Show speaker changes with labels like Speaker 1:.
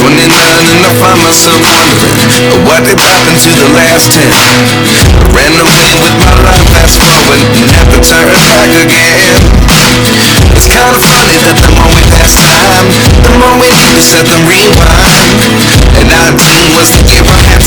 Speaker 1: And I find myself wondering what did happen to the last 10. I ran away with my life fast forward, never turn back again. It's kind of funny that the more we pass time, the more we need to set the rewind. And 19 was the year I had